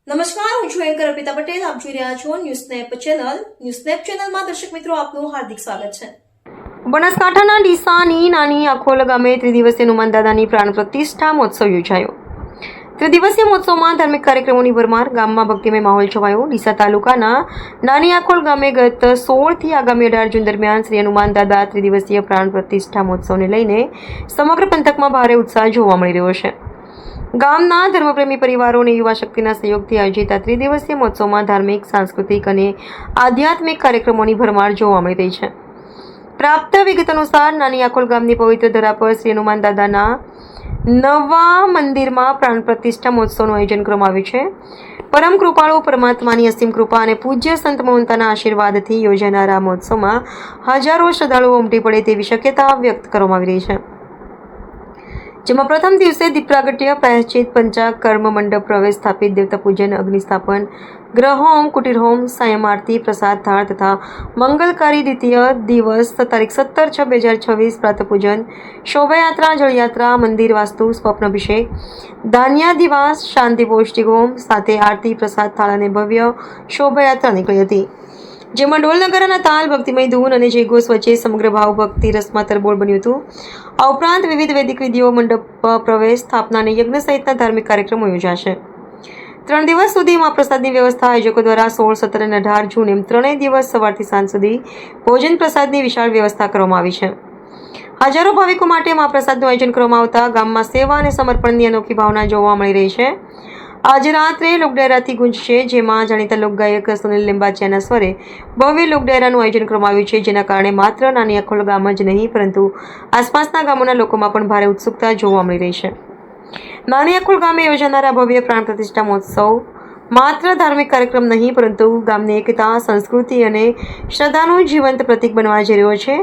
નમસ્કાર, હું છું એન્કર અર્પિતા પટેલ. આપ જોઈ રહ્યા છો news snap channel. News snap ચેનલમાં દર્શક મિત્રો આપનું હાર્દિક સ્વાગત છે. બનાસકાંઠાના ડીસાની નાની આખોલ ગામે ત્રિદિવસીય હનુમાન દાદાની પ્રાણ પ્રતિષ્ઠા મહોત્સવ યોજાયો. ત્રિદિવસીય મહોત્સવમાં ધાર્મિક કાર્યક્રમોની ભરમાર. ગામમાં ભક્તિમય માહોલ છવાયો. ડીસા તાલુકાના નાની આખોલ ગામે ગત 16 થી આગામી 18 જૂન દરમિયાન શ્રી હનુમાન દાદા ત્રિદિવસીય પ્રાણ પ્રતિષ્ઠા મહોત્સવને લઈને સમગ્ર પંથકમાં ભારે ઉત્સાહ જોવા મળી રહ્યો છે. ગામના ધર્મપ્રેમી પરિવારો અને યુવા શક્તિના સહયોગથી આયોજિત આ ત્રિદિવસીય મહોત્સવમાં ધાર્મિક, સાંસ્કૃતિક અને આધ્યાત્મિક કાર્યક્રમોની ભરમાર જોવા મળી રહી છે. પ્રાપ્ત વિગત અનુસાર નાની આખોલ ગામની પવિત્ર ધરા પર શ્રી હનુમાન દાદાના નવા મંદિરમાં પ્રાણ પ્રતિષ્ઠા મહોત્સવનું આયોજન કરવામાં આવ્યું છે. પરમ કૃપાળુ પરમાત્માની અસીમ કૃપા અને પૂજ્ય સંત મહંતના આશીર્વાદથી યોજાનારા મહોત્સવમાં હજારો શ્રદ્ધાળુઓ ઉમટી પડે તેવી શક્યતા વ્યક્ત કરવામાં આવી રહી છે. જેમાં પ્રથમ દિવસે દીપ પ્રાગટ્ય, પ્રાયશ્ચિત, પંચાગ, કર્મ મંડપ, પ્રવેશ, સ્થાપિત દેવતા પૂજન, અગ્નિ સ્થાપન, ગ્રહ હોમ, કુટીર હોમ, સાયમ આરતી, પ્રસાદ થાળ તથા મંગલકારી દ્વિતીય દિવસ તારીખ 17/6/2026 પ્રાતઃ પૂજન, શોભાયાત્રા, જળયાત્રા, મંદિર વાસ્તુ, સ્વપ્ન અભિષેક, ધાન્યાદિવાસ, શાંતિ પૌષ્ટિક હોમ સાથે આરતી, પ્રસાદ થાળ અને ભવ્ય શોભાયાત્રા નીકળી હતી. જેમાં ઢોલ નગારાના તાલ, ભક્તિમય ધૂન અને જયઘોષ વચ્ચે સમગ્ર ભાવ ભક્તિ રસમાં તરબોળ બન્યું હતું. આ ઉપરાંત વિવિધ વૈદિક વિધિઓ, મંડપ પ્રવેશ, સ્થાપના અને યજ્ઞ સહિતના ધાર્મિક કાર્યક્રમો યોજાશે. 3 દિવસ સુધી મહાપ્રસાદની વ્યવસ્થા આયોજકો દ્વારા 16, 17 અને 18 જૂન એમ 3 દિવસ સવારથી સાંજ સુધી ભોજન પ્રસાદની વિશાળ વ્યવસ્થા કરવામાં આવી છે. હજારો ભાવિકો માટે મહાપ્રસાદનું આયોજન કરવામાં આવતા ગામમાં સેવા અને સમર્પણની અનોખી ભાવના જોવા મળી રહી છે. આજે રાત્રે લોકડાયરાથી ગુંજશે, જેમાં જાણીતા લોકગાયક સુનિલ લિંબાચિયાના સ્વરે ભવ્ય લોકડાયરાનું આયોજન કરવામાં આવ્યું છે, જેના કારણે માત્ર નાની આખોલ ગામ જ નહીં પરંતુ આસપાસના ગામોના લોકોમાં પણ ભારે ઉત્સુકતા જોવા મળી રહી છે. નાની આખોલ ગામે યોજાનારા ભવ્ય પ્રાણ પ્રતિષ્ઠા મહોત્સવ માત્ર ધાર્મિક કાર્યક્રમ નહીં પરંતુ ગામની એકતા, સંસ્કૃતિ અને શ્રદ્ધાનું જીવંત પ્રતીક બનવા જઈ રહ્યો છે.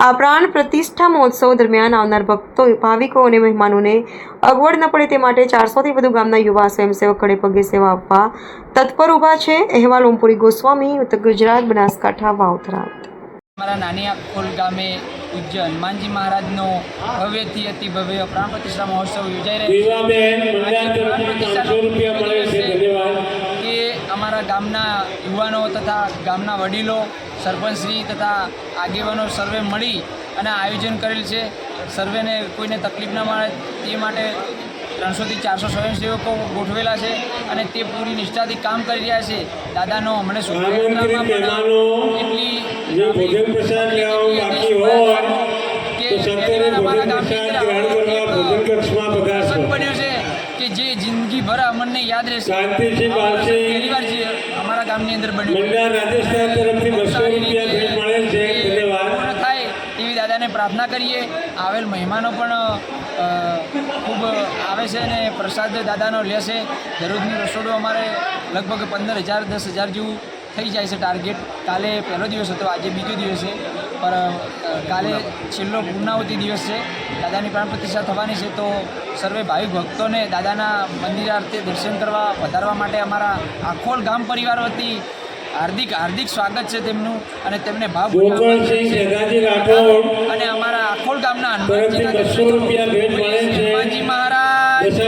આ પ્રાણ પ્રતિષ્ઠા મહોત્સવ દરમિયાન આવનાર ભક્તો, ભાવિકો અને મહેમાનોને અગવડ ન પડે તે માટે 400થી વધુ ગામના યુવા સ્વયંસેવક ખડે પગે સેવા આપવા તત્પર ઊભા છે. અહેવાલ ઓમપુરી ગોસ્વામી, ઉત્તર ગુજરાત, બનાસકાંઠા, વાવથરાત. અમારા નાની આખોલ ગામે પૂજ્ય હનુમાનજી મહારાજનો ભવ્યથી અતિ ભવ્ય પ્રાણ પ્રતિષ્ઠા મહોત્સવ યોજાઈ રહ્યો છે. અમારા ગામના યુવાનો તથા ગામના વડીલો, સરપંચશ્રી તથા આગેવાનો સર્વે મળી અને આયોજન કરેલ છે. સર્વેને કોઈને તકલીફ ન મળે તે માટે 300 થી 400 સ્વયંસેવકો ગોઠવેલા છે અને તે પૂરી નિષ્ઠાથી કામ કરી રહ્યા છે. દાદાનો હમણાં શોભાયાત્રામાં પણ એટલી બન્યું છે કે જે જિંદગીભર અમને યાદ રહેશે. પહેલી વાર છે અમારા ગામની અંદર બન્યું થાય એવી દાદાને પ્રાર્થના કરીએ. આવેલ મહેમાનો પણ ખૂબ આવે છે અને પ્રસાદ દાદાનો લેશે. દરરોજનું રસોડું અમારે લગભગ 15,000 10,000 જેવું થઈ જાય છે ટાર્ગેટ. કાલે પહેલો દિવસ હતો, આજે બીજો દિવસ છે, પણ કાલે છેલ્લો પૂર્ણાવતી દિવસ છે. દાદાની પ્રાણ પ્રતિષ્ઠા થવાની છે, તો સર્વે ભાવિક ભક્તોને દાદાના મંદિરાર્થે દર્શન કરવા વધારવા માટે અમારા આખોલ ગામ પરિવાર વતી હાર્દિક સ્વાગત છે તેમનું અને તેમને ભાવ અને અમારા આખોલ ગામના હનુમાનજી મહારાજ